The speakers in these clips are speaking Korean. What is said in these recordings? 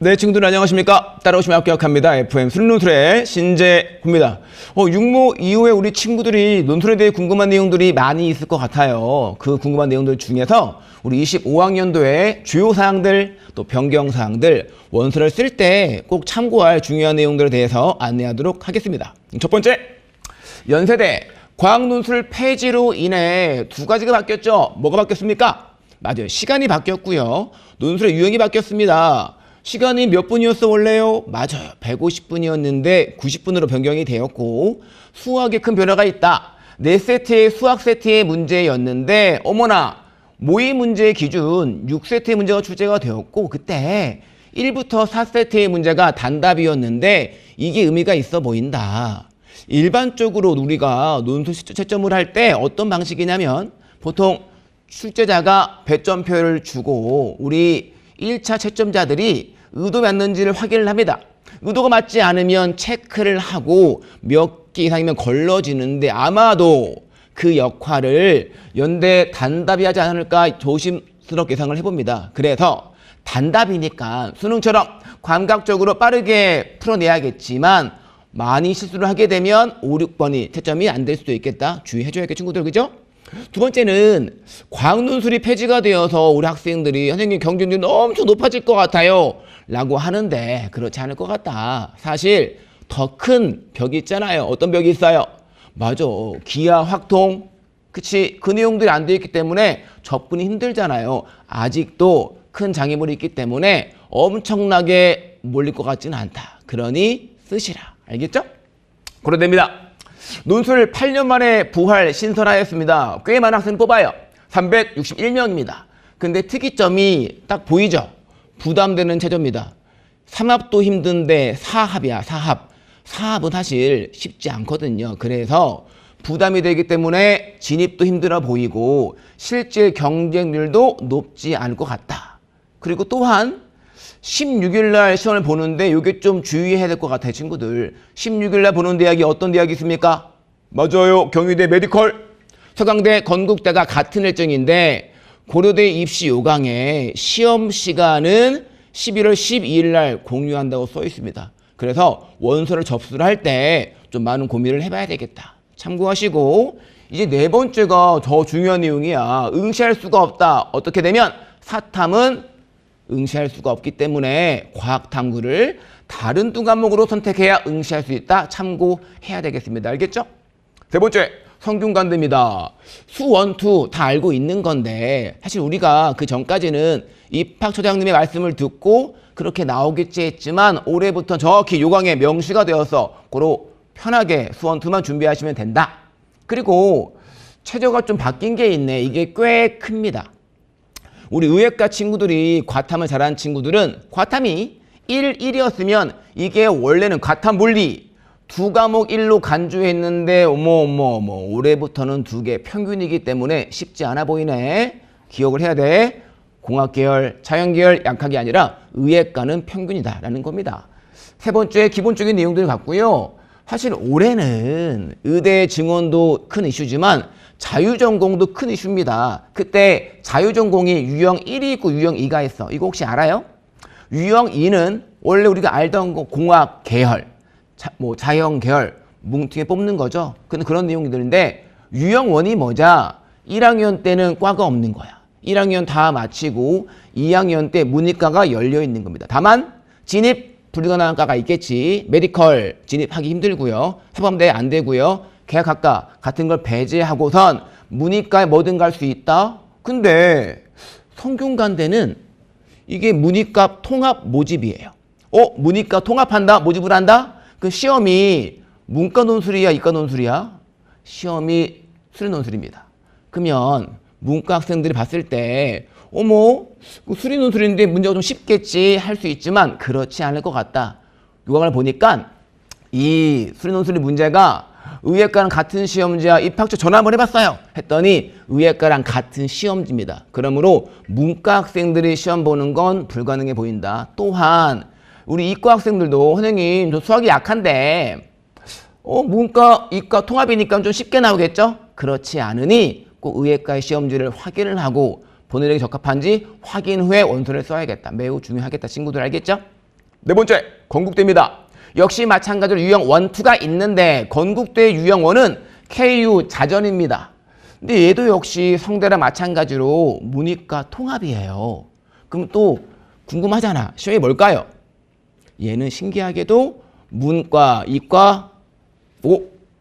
네, 친구들 안녕하십니까? 따라오시면 합격합니다. FM 수능논술의 신재구입니다. 육모 이후에 우리 친구들이 논술에 대해 궁금한 내용들이 많이 있을 것 같아요. 그 궁금한 내용들 중에서 우리 25학년도에 주요 사항들, 또 변경 사항들, 원서를 쓸 때 꼭 참고할 중요한 내용들에 대해서 안내하도록 하겠습니다. 첫 번째, 연세대 과학논술 폐지로 인해 두 가지가 바뀌었죠. 뭐가 바뀌었습니까? 맞아요. 시간이 바뀌었고요. 논술의 유형이 바뀌었습니다. 시간이 몇 분이었어 원래요? 맞아요. 150분이었는데 90분으로 변경이 되었고, 수학에 큰 변화가 있다. 4세트의 수학 세트의 문제였는데 어머나 모의 문제의 기준 6세트의 문제가 출제가 되었고, 그때 1부터 4세트의 문제가 단답이었는데 이게 의미가 있어 보인다. 일반적으로 우리가 논술 채점을 할 때 어떤 방식이냐면, 보통 출제자가 배점표를 주고 우리 1차 채점자들이 의도 맞는지를 확인을 합니다. 의도가 맞지 않으면 체크를 하고 몇 개 이상이면 걸러지는데, 아마도 그 역할을 연대 단답이 하지 않을까 조심스럽게 예상을 해봅니다. 그래서 단답이니까 수능처럼 감각적으로 빠르게 풀어내야겠지만, 많이 실수를 하게 되면 5, 6번이 채점이 안 될 수도 있겠다. 주의해줘야겠죠, 친구들. 그죠? 두 번째는 과학논술이 폐지가 되어서 우리 학생들이 선생님 경쟁률이 엄청 높아질 것 같아요 라고 하는데, 그렇지 않을 것 같다. 사실 더 큰 벽이 있잖아요. 어떤 벽이 있어요? 맞아. 기하, 확통. 그치? 그 내용들이 안 돼 있기 때문에 접근이 힘들잖아요. 아직도 큰 장애물이 있기 때문에 엄청나게 몰릴 것 같지는 않다. 그러니 쓰시라. 알겠죠? 고려됩니다. 논술 8년 만에 부활 신설하였습니다. 꽤 많은 학생을 뽑아요. 361명입니다. 근데 특이점이 딱 보이죠? 부담되는 체제입니다. 3합도 힘든데 4합이야, 4합. 4합은 사실 쉽지 않거든요. 그래서 부담이 되기 때문에 진입도 힘들어 보이고 실제 경쟁률도 높지 않을 것 같다. 그리고 또한 16일 날 시험을 보는데 이게 좀 주의해야 될 것 같아요, 친구들. 16일 날 보는 대학이 어떤 대학이 있습니까? 맞아요. 경희대 메디컬, 서강대, 건국대가 같은 일정인데 고려대 입시 요강에 시험 시간은 11월 12일 날 공유한다고 써 있습니다. 그래서 원서를 접수를 할 때 좀 많은 고민을 해봐야 되겠다. 참고하시고, 이제 네 번째가 더 중요한 내용이야. 응시할 수가 없다. 어떻게 되면 사탐은 응시할 수가 없기 때문에 과학탐구를 다른 두 과목으로 선택해야 응시할 수 있다. 참고해야 되겠습니다. 알겠죠? 세 번째, 성균관대입니다. 수원, 투 다 알고 있는 건데, 사실 우리가 그 전까지는 입학처장님의 말씀을 듣고 그렇게 나오겠지 했지만, 올해부터 정확히 요강에 명시가 되어서 고로 편하게 수원, 투만 준비하시면 된다. 그리고 최저가 좀 바뀐 게 있네. 이게 꽤 큽니다. 우리 의예과 친구들이 과탐을 잘하는 친구들은 과탐이 1이었으면 이게 원래는 과탐 물리 두 과목 1로 간주했는데 어머 올해부터는 2개 평균이기 때문에 쉽지 않아 보이네. 기억을 해야 돼. 공학계열, 자연계열 약학이 아니라 의예과는 평균이다라는 겁니다. 세 번째, 기본적인 내용들을 갖고요. 사실 올해는 의대 증원도 큰 이슈지만 자유전공도 큰 이슈입니다. 그때 자유전공이 유형 1이 있고 유형 2가 있어. 이거 혹시 알아요? 유형 2는 원래 우리가 알던 거 공학 계열, 자연 계열 뭉뚱이 뽑는 거죠. 근데 그런 내용들인데, 유형 1이 뭐자? 1학년 때는 과가 없는 거야. 1학년 다 마치고 2학년 때 문이과가 열려 있는 겁니다. 다만 진입 불가능한 과가 있겠지. 메디컬 진입하기 힘들고요. 사범대 안 되고요. 계약학과 같은 걸 배제하고선 문이과에 뭐든 갈 수 있다. 근데 성균관대는 이게 문이과 통합 모집이에요. 문이과 통합한다? 모집을 한다? 그 시험이 문과 논술이야, 이과 논술이야? 시험이 수리 논술입니다. 그러면 문과 학생들이 봤을 때 수리 논술인데 문제가 좀 쉽겠지 할 수 있지만 그렇지 않을 것 같다. 요강을 보니까 이 수리 논술의 문제가 의예과랑 같은 시험지야. 입학처 전화 한번 해봤어요. 했더니 의예과랑 같은 시험지입니다. 그러므로 문과 학생들이 시험 보는 건 불가능해 보인다. 또한 우리 이과 학생들도 선생님 저 수학이 약한데 문과, 이과 통합이니까 좀 쉽게 나오겠죠? 그렇지 않으니 꼭 의예과의 시험지를 확인을 하고 본인에게 적합한지 확인 후에 원서를 써야겠다. 매우 중요하겠다. 친구들 알겠죠? 네 번째, 건국대입니다. 역시 마찬가지로 유형 1, 2가 있는데 건국대 유형 1은 KU 자전입니다. 근데 얘도 역시 성대랑 마찬가지로 문이과 통합이에요. 그럼 또 궁금하잖아. 시험이 뭘까요? 얘는 신기하게도 문과, 이과,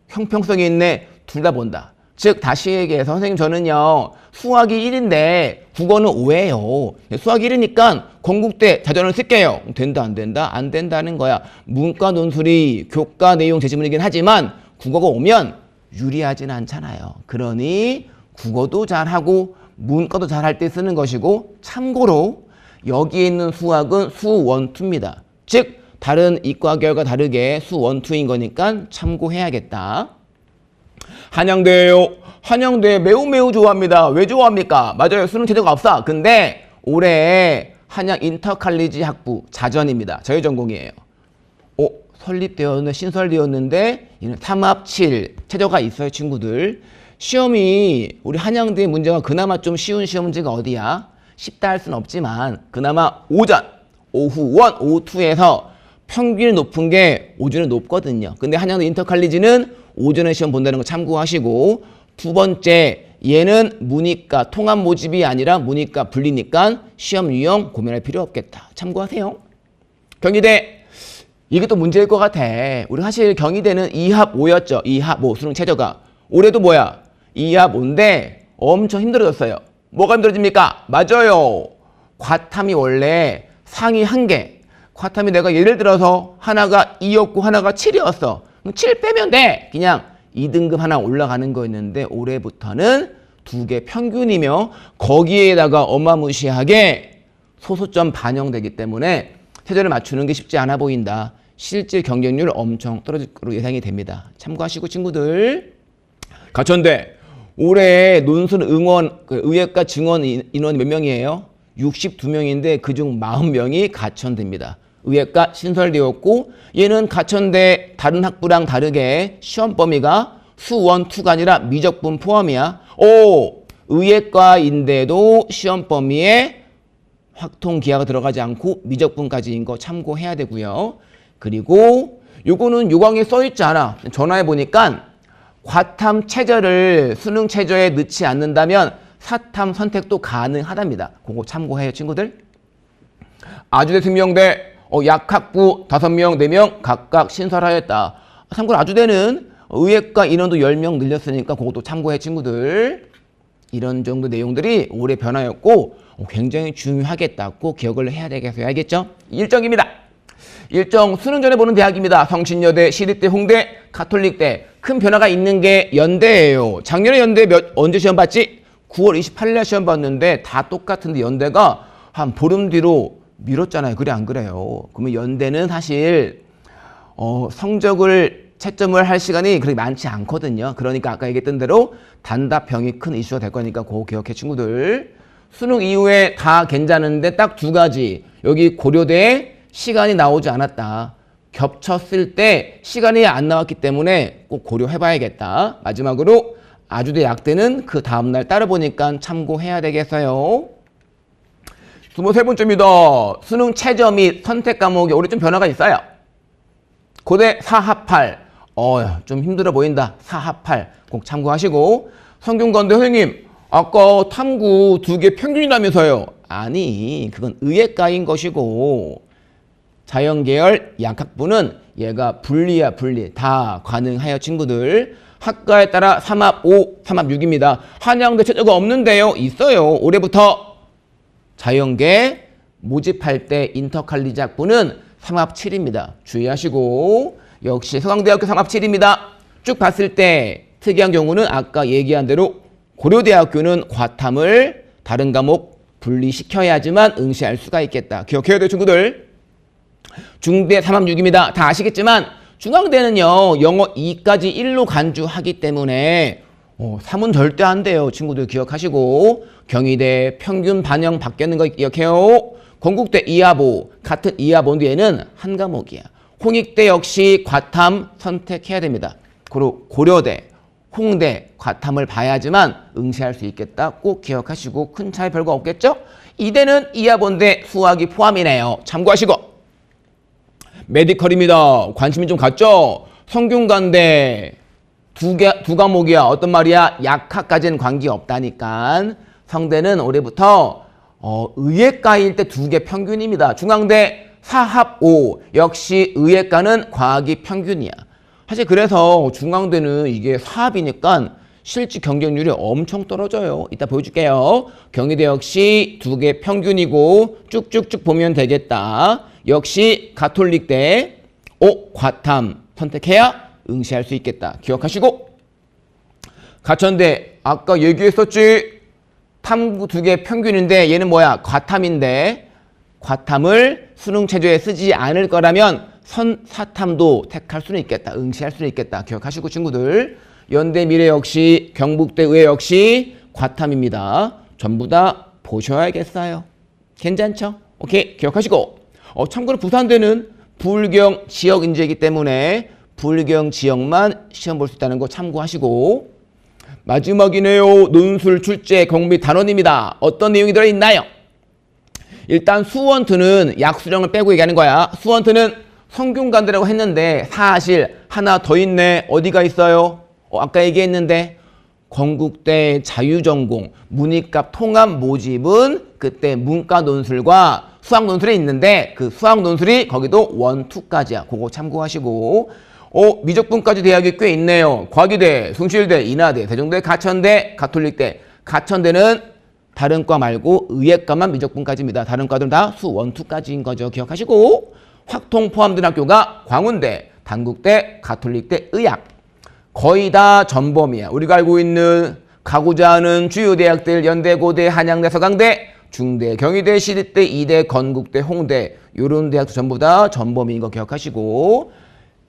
형평성이 있네. 둘 다 본다. 즉 다시 얘기해서 선생님 저는요 수학이 1인데 국어는 5예요. 수학이 1이니까 건국대 자전을 쓸게요. 된다 안 된다? 안 된다는 거야. 문과 논술이 교과 내용 제시문이긴 하지만 국어가 오면 유리하진 않잖아요. 그러니 국어도 잘하고 문과도 잘할 때 쓰는 것이고 참고로 여기에 있는 수학은 수 1, 2입니다. 즉 다른 이과 계열과 다르게 수 1, 2인 거니까 참고해야겠다. 한양대예요. 한양대 매우 좋아합니다. 왜 좋아합니까? 맞아요. 수능 최저가 없어. 근데 올해 한양 인터칼리지 학부 자전입니다. 저희 전공이에요. 설립되었는데 신설되었는데 얘는 3합 7 최저가 있어요. 친구들. 시험이 우리 한양대 문제가 그나마 좀 쉬운 시험 문제가 어디야? 쉽다 할 수는 없지만 그나마 오전, 오후 1, 오후 2에서 평균이 높은 게 오전에 높거든요. 근데 한양대 인터칼리지는 오전에 시험 본다는 거 참고하시고 두 번째 얘는 문이과 통합 모집이 아니라 문이과 분리니까 시험 유형 고민할 필요 없겠다. 참고하세요. 경희대 이게 또 문제일 것 같아. 우리 사실 경희대는 2합 5였죠. 2합 5 수능 최저가. 올해도 뭐야? 2합 5인데 엄청 힘들어졌어요. 뭐가 힘들어집니까? 맞아요. 과탐이 원래 상위 1개. 과탐이 내가 예를 들어서 하나가 2였고 하나가 7이었어. 7 빼면 돼. 그냥 2등급 하나 올라가는 거였는데 올해부터는 2개 평균이며 거기에다가 어마무시하게 소수점 반영되기 때문에 최저를 맞추는 게 쉽지 않아 보인다. 실질 경쟁률 엄청 떨어질 거로 예상이 됩니다. 참고하시고 친구들. 가천대 올해 논술 응원 의예과 증원 인원이 몇 명이에요? 62명인데 그중 40명이 가천대입니다. 의예과 신설되었고 얘는 가천대 다른 학부랑 다르게 시험 범위가 수 1, 2가 아니라 미적분 포함이야. 의예과인데도 시험 범위에 확통 기하가 들어가지 않고 미적분까지인 거 참고해야 되고요. 그리고 요거는 요강에 써있지 않아. 전화해 보니까 과탐 최저를 수능 최저에 넣지 않는다면 사탐 선택도 가능하답니다. 그거 참고해요 친구들. 아주대 승명대 약학부 5명, 4명 각각 신설하였다. 참고로 아주대는 의예과 인원도 10명 늘렸으니까 그것도 참고해 친구들. 이런 정도 내용들이 올해 변화였고 굉장히 중요하겠다. 꼭 기억을 해야 되겠어요. 알겠죠? 일정입니다. 일정 수능 전에 보는 대학입니다. 성신여대, 시립대, 홍대, 가톨릭대. 큰 변화가 있는 게 연대예요. 작년에 연대 언제 시험 봤지? 9월 28일 시험 봤는데 다 똑같은데 연대가 한 보름 뒤로 미뤘잖아요. 그래 안 그래요? 그러면 연대는 사실 성적을 채점을 할 시간이 그렇게 많지 않거든요. 그러니까 아까 얘기했던 대로 단답형이 큰 이슈가 될 거니까 그거 기억해 친구들. 수능 이후에 다 괜찮은데 딱 2가지. 여기 고려대에 시간이 나오지 않았다. 겹쳤을 때 시간이 안 나왔기 때문에 꼭 고려해봐야겠다. 마지막으로 아주대 약대는 그 다음날 따라보니까 참고해야 되겠어요. 23번째입니다. 수능 최저 및 선택 과목이 올해 좀 변화가 있어요. 고대 4합 8. 좀 힘들어 보인다. 4합 8. 꼭 참고하시고. 성균관대 선생님, 아까 탐구 2개 평균이라면서요. 아니, 그건 의예과인 것이고 자연계열 약학부는 얘가 분리야 분리. 다 가능하여 친구들. 학과에 따라 3합 5, 3합 6입니다. 한양대 최저가 없는데요. 있어요. 올해부터 자연계 모집할 때 인터칼리지 학부는 3합 7입니다. 주의하시고 역시 서강대학교 3합 7입니다. 쭉 봤을 때 특이한 경우는 아까 얘기한 대로 고려대학교는 과탐을 다른 과목 분리시켜야지만 응시할 수가 있겠다. 기억해야 돼요 친구들. 중대 3합 6입니다. 다 아시겠지만 중앙대는요 영어 2까지 1로 간주하기 때문에 3은 절대 안 돼요. 친구들 기억하시고 경희대 평균 반영 바뀌는 거 기억해요. 건국대 2합 5 같은 2합 5에는 한 과목이야. 홍익대 역시 과탐 선택해야 됩니다. 그리고 고려대, 홍대 과탐을 봐야지만 응시할 수 있겠다. 꼭 기억하시고 큰 차이 별거 없겠죠? 이대는 2합 5인데 수학이 포함이네요. 참고하시고 메디컬입니다. 관심이 좀 갔죠? 성균관대 두 과목이야. 어떤 말이야? 약학까지는 관계없다니까. 성대는 올해부터 의예과일 때 2개 평균입니다. 중앙대 4합 5. 역시 의예과는 과학이 평균이야. 사실 그래서 중앙대는 이게 4합이니까 실질 경쟁률이 엄청 떨어져요. 이따 보여줄게요. 경희대 역시 2개 평균이고 쭉쭉쭉 보면 되겠다. 역시 가톨릭대 과탐 선택해야 응시할 수 있겠다. 기억하시고 가천대 아까 얘기했었지. 탐구 2개 평균인데 얘는 뭐야? 과탐인데 과탐을 수능 체제에 쓰지 않을 거라면 선사탐도 택할 수는 있겠다. 응시할 수는 있겠다. 기억하시고 친구들. 연대 미래 역시 경북대 의예 역시 과탐입니다. 전부 다 보셔야겠어요. 괜찮죠? 오케이. 기억하시고 참고로 부산대는 불경 지역 인재이기 때문에 불경 지역만 시험 볼 수 있다는 거 참고하시고 마지막이네요. 논술 출제 공비 단원입니다. 어떤 내용이 들어있나요? 일단 수원트는 약수령을 빼고 얘기하는 거야. 수원트는 성균관대라고 했는데 사실 하나 더 있네. 어디가 있어요? 아까 얘기했는데 건국대 자유전공 문이값 통합 모집은 그때 문과 논술과 수학 논술이 있는데 그 수학 논술이 거기도 1, 2까지야. 그거 참고하시고 미적분까지 대학이 꽤 있네요. 과기대, 숭실대, 인하대, 대종대, 가천대, 가톨릭대. 가천대는 다른 과 말고 의예과만 미적분까지입니다. 다른 과들은 다 수 1, 2까지인 거죠. 기억하시고 확통 포함된 학교가 광운대, 단국대, 가톨릭대, 의학. 거의 다 전범이야. 우리가 알고 있는 가고자 하는 주요 대학들 연대, 고대, 한양대, 서강대, 중대, 경희대, 시립대, 이대, 건국대, 홍대 이런 대학도 전부 다 전범인 거 기억하시고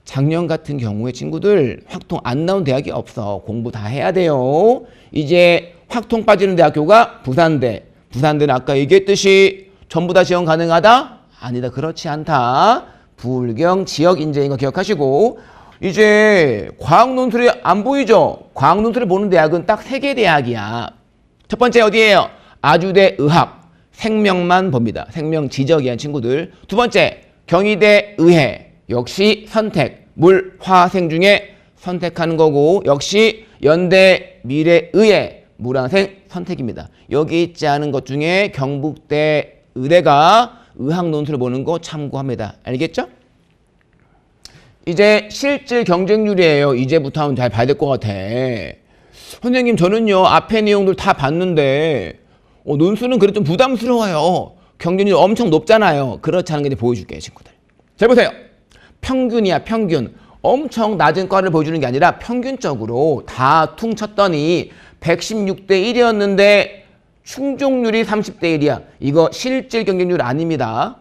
작년 같은 경우에 친구들 확통 안 나온 대학이 없어. 공부 다 해야 돼요. 이제 확통 빠지는 대학교가 부산대. 부산대는 아까 얘기했듯이 전부 다 지원 가능하다? 아니다. 그렇지 않다. 불경 지역 인재인 거 기억하시고 이제 과학 논술이 안 보이죠? 과학 논술을 보는 대학은 딱 3개 대학이야. 첫 번째 어디예요? 아주대 의학. 생명만 봅니다. 생명 지적이한 친구들. 두 번째 경희대 의해. 역시 선택. 물, 화, 생 중에 선택하는 거고 역시 연대 미래의해. 물화생 선택입니다. 여기 있지 않은 것 중에 경북대 의대가 의학 논술을 보는 거 참고합니다. 알겠죠? 이제 실질 경쟁률이에요. 이제부터 하면 잘 봐야 될 것 같아. 선생님 저는요 앞에 내용들 다 봤는데 논술은 그래도 좀 부담스러워요. 경쟁률이 엄청 높잖아요. 그렇지 않은 게 보여줄게요 친구들. 잘 보세요. 평균이야 평균. 엄청 낮은 과를 보여주는 게 아니라 평균적으로 다 퉁쳤더니 116대 1이었는데 충족률이 30대 1이야. 이거 실질 경쟁률 아닙니다.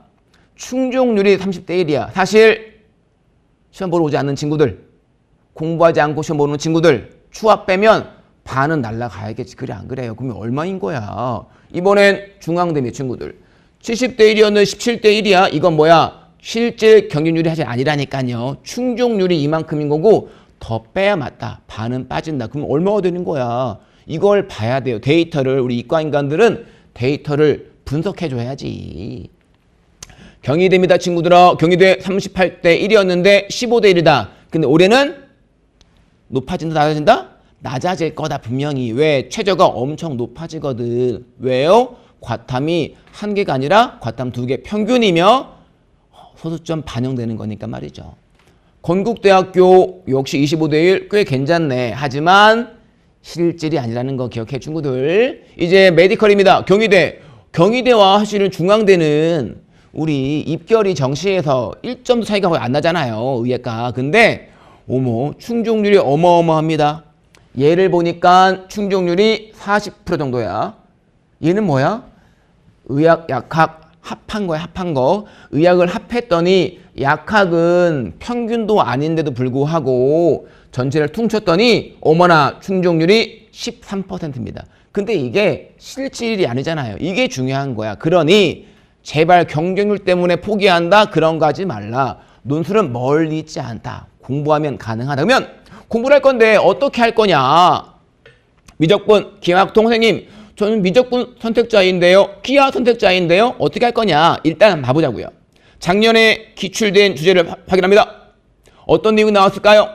충족률이 30대 1이야. 사실 시험 보러 오지 않는 친구들, 공부하지 않고 시험 보는 친구들 추합 빼면 반은 날라가야겠지. 그래 안 그래요? 그러면 얼마인 거야? 이번엔 중앙대미 친구들 70대 1이었는데 17대 1이야. 이건 뭐야? 실질 경쟁률이 사실 아니라니까요. 충족률이 이만큼인 거고 더 빼야 맞다. 반은 빠진다. 그럼 얼마가 되는 거야? 이걸 봐야 돼요. 데이터를 우리 이과 인간들은 데이터를 분석해 줘야지. 경희대입니다 친구들아. 경희대 38대 1이었는데 15대 1이다. 근데 올해는 높아진다 낮아진다? 낮아질 거다 분명히. 왜? 최저가 엄청 높아지거든. 왜요? 과탐이 1개가 아니라 과탐 2개 평균이며 소수점 반영되는 거니까 말이죠. 건국대학교 역시 25대 1 꽤 괜찮네. 하지만 실질이 아니라는 거 기억해 친구들. 이제 메디컬입니다. 경희대. 경희대와 사실은 중앙대는 우리 입결이 정시에서 1점도 차이가 거의 안 나잖아요. 의예과. 근데 충족률이 어마어마합니다. 얘를 보니까 충족률이 40% 정도야. 얘는 뭐야? 의학, 약학 합한 거야. 합한 거. 의학을 합했더니 약학은 평균도 아닌데도 불구하고 전체를 퉁쳤더니 어머나 충족률이 13%입니다. 근데 이게 실질이 아니잖아요. 이게 중요한 거야. 그러니 제발 경쟁률 때문에 포기한다 그런 거 하지 말라. 논술은 멀리 있지 않다. 공부하면 가능하다. 그러면 공부를 할 건데 어떻게 할 거냐? 미적분 김학통 선생님 저는 미적분 선택자인데요. 기하 선택자인데요. 어떻게 할 거냐? 일단 봐보자고요. 작년에 기출된 주제를 확인합니다. 어떤 내용이 나왔을까요?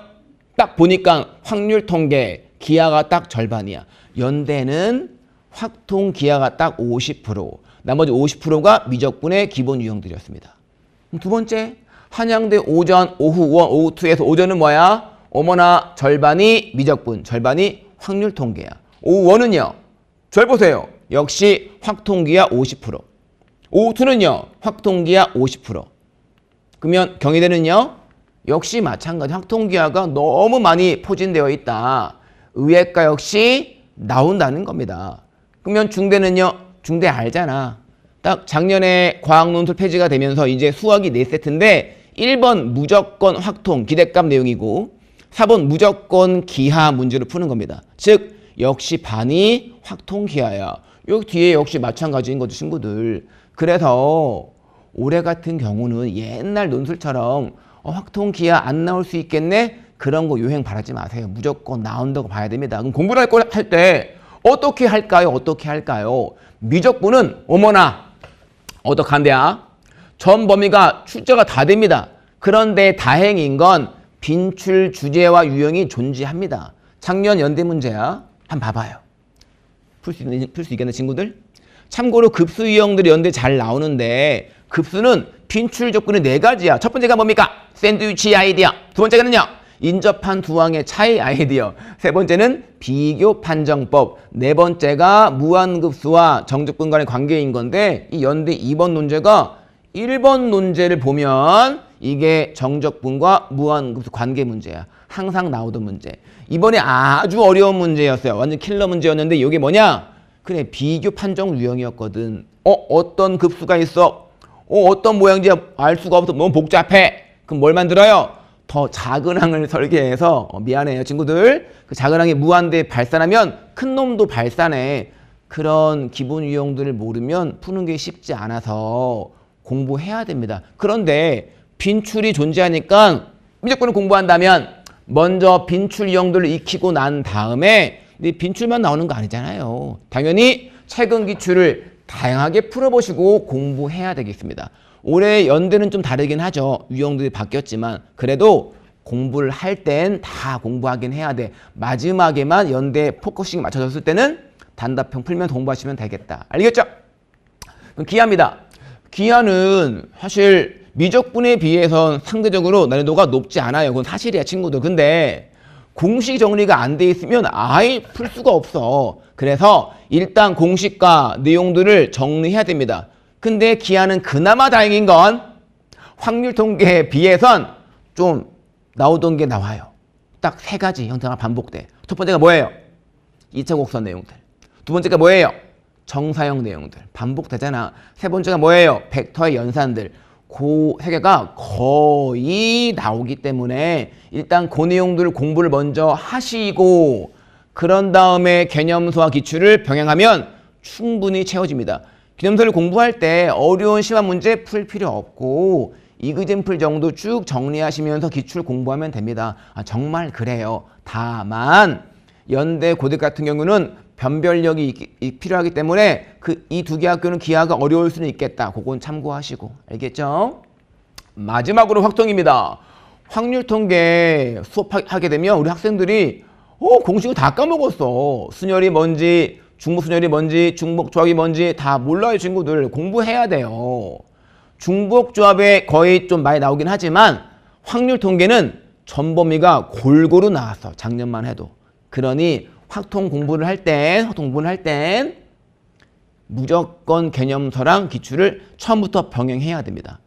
딱 보니까 확률 통계 기하가 딱 절반이야. 연대는 확통 기하가 딱 50%, 나머지 50%가 미적분의 기본 유형들이었습니다. 두 번째, 한양대 오전, 오후 1, 오후 2에서 오전은 뭐야? 어머나 절반이 미적분, 절반이 확률 통계야. 오후 1은요. 절 보세요. 역시 확통기하 50%. 오후 2는요. 확통기하 50%. 그러면 경희대는요. 역시 마찬가지 확통기하가 너무 많이 포진되어 있다. 의예과 역시 나온다는 겁니다. 그러면 중대는요. 중대 알잖아. 딱 작년에 과학 논술 폐지가 되면서 이제 수학이 4세트인데 1번 무조건 확통 기대값 내용이고 4번 무조건 기하 문제를 푸는 겁니다. 즉 역시 반이 확통 기하야. 여기 뒤에 역시 마찬가지인 거죠, 친구들. 그래서 올해 같은 경우는 옛날 논술처럼 확통 기하 안 나올 수 있겠네? 그런 거 유행 바라지 마세요. 무조건 나온다고 봐야 됩니다. 그럼 공부를 할 때 어떻게 할까요? 어떻게 할까요? 미적분은 어머나 어떻게 한대야? 전 범위가 출제가 다 됩니다. 그런데 다행인 건 빈출 주제와 유형이 존재합니다. 작년 연대 문제야. 한번 봐봐요. 풀 수 있겠네, 친구들? 참고로 급수 유형들이 연대 잘 나오는데 급수는 빈출 조건이 4가지야. 첫 번째가 뭡니까? 샌드위치 아이디어. 두 번째는요. 인접한 두 항의 차이 아이디어. 세 번째는 비교 판정법. 네 번째가 무한급수와 정적분 간의 관계인 건데 이 연대 2번 논제가 1번 논제를 보면 이게 정적분과 무한급수 관계 문제야. 항상 나오던 문제. 이번에 아주 어려운 문제였어요. 완전 킬러 문제였는데 이게 뭐냐? 그래, 비교 판정 유형이었거든. 어떤 급수가 있어? 어떤 모양인지 알 수가 없어. 너무 복잡해. 그럼 뭘 만들어요? 더 작은 항을 설계해서 미안해요, 친구들. 그 작은 항이 무한대 발산하면 큰 놈도 발산해. 그런 기본 유형들을 모르면 푸는 게 쉽지 않아서 공부해야 됩니다. 그런데 빈출이 존재하니까 미적분을 공부한다면 먼저 빈출 유형들을 익히고 난 다음에 빈출만 나오는 거 아니잖아요. 당연히 최근 기출을 다양하게 풀어보시고 공부해야 되겠습니다. 올해 연대는 좀 다르긴 하죠. 유형들이 바뀌었지만 그래도 공부를 할 땐 다 공부하긴 해야 돼. 마지막에만 연대 포커싱 맞춰졌을 때는 단답형 풀면 공부하시면 되겠다. 알겠죠? 그럼 기하입니다. 기하는 사실 미적분에 비해선 상대적으로 난이도가 높지 않아요. 그건 사실이야, 친구들. 근데 공식 정리가 안 돼 있으면 아예 풀 수가 없어. 그래서 일단 공식과 내용들을 정리해야 됩니다. 근데 기하는 그나마 다행인 건 확률 통계에 비해선 좀 나오던 게 나와요. 딱 3가지 형태가 반복돼. 첫 번째가 뭐예요? 2차 곡선 내용들. 두 번째가 뭐예요? 정사형 내용들. 반복되잖아. 세 번째가 뭐예요? 벡터의 연산들. 그 3개가 거의 나오기 때문에 일단 그 내용들을 공부를 먼저 하시고 그런 다음에 개념서와 기출을 병행하면 충분히 채워집니다. 개념서를 공부할 때 어려운 시험 문제 풀 필요 없고 이그젠플 정도 쭉 정리하시면서 기출 공부하면 됩니다. 정말 그래요. 다만 연대 고대 같은 경우는 변별력이 필요하기 때문에 이 2개 학교는 기하가 어려울 수는 있겠다. 그건 참고하시고. 알겠죠? 마지막으로 확통입니다. 확률 통계 수업하게 되면 우리 학생들이 공식을 다 까먹었어. 순열이 뭔지, 중복순열이 뭔지, 중복조합이 뭔지 다 몰라요, 친구들. 공부해야 돼요. 중복조합에 거의 좀 많이 나오긴 하지만 확률 통계는 전 범위가 골고루 나왔어. 작년만 해도. 그러니 확통 공부를 할 땐 무조건 개념서랑 기출을 처음부터 병행해야 됩니다.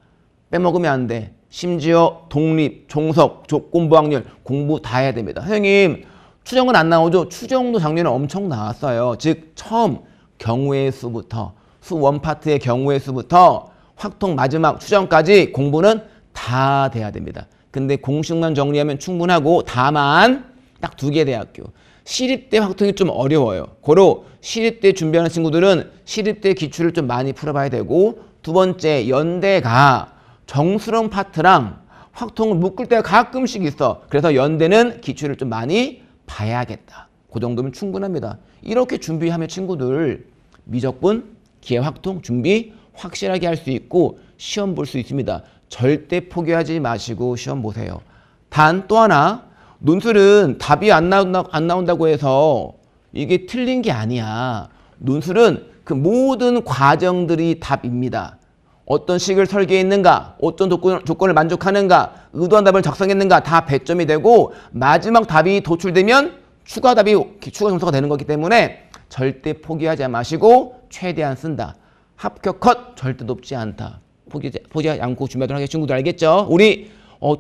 빼먹으면 안 돼. 심지어 독립, 종속, 조건부 확률 공부 다 해야 됩니다. 선생님, 추정은 안 나오죠? 추정도 작년에 엄청 나왔어요. 즉 처음 경우의 수부터 수 원파트의 경우의 수부터 확통 마지막 추정까지 공부는 다 돼야 됩니다. 근데 공식만 정리하면 충분하고 다만 딱 2개 대학교. 시립대 확통이 좀 어려워요. 고로 시립대 준비하는 친구들은 시립대 기출을 좀 많이 풀어봐야 되고 두 번째 연대가 정수령 파트랑 확통을 묶을 때가 가끔씩 있어. 그래서 연대는 기출을 좀 많이 봐야겠다. 그 정도면 충분합니다. 이렇게 준비하면 친구들 미적분, 기하 확통 준비 확실하게 할 수 있고 시험 볼 수 있습니다. 절대 포기하지 마시고 시험 보세요. 단 또 하나, 논술은 답이 안 나온다고 해서 이게 틀린 게 아니야. 논술은 그 모든 과정들이 답입니다. 어떤 식을 설계했는가, 어떤 조건을 만족하는가, 의도한 답을 작성했는가 다 배점이 되고 마지막 답이 도출되면 추가 점수가 되는 거기 때문에 절대 포기하지 마시고 최대한 쓴다. 합격 컷 절대 높지 않다. 포기하지 않고 준비하도록 하겠습니다. 친구들 알겠죠? 우리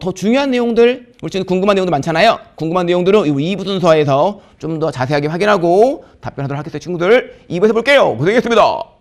더 중요한 내용들, 우리 지금 궁금한 내용도 많잖아요. 궁금한 내용들은 2부 순서에서 좀 더 자세하게 확인하고 답변하도록 하겠습니다. 친구들 2부에서 볼게요. 고생했습니다.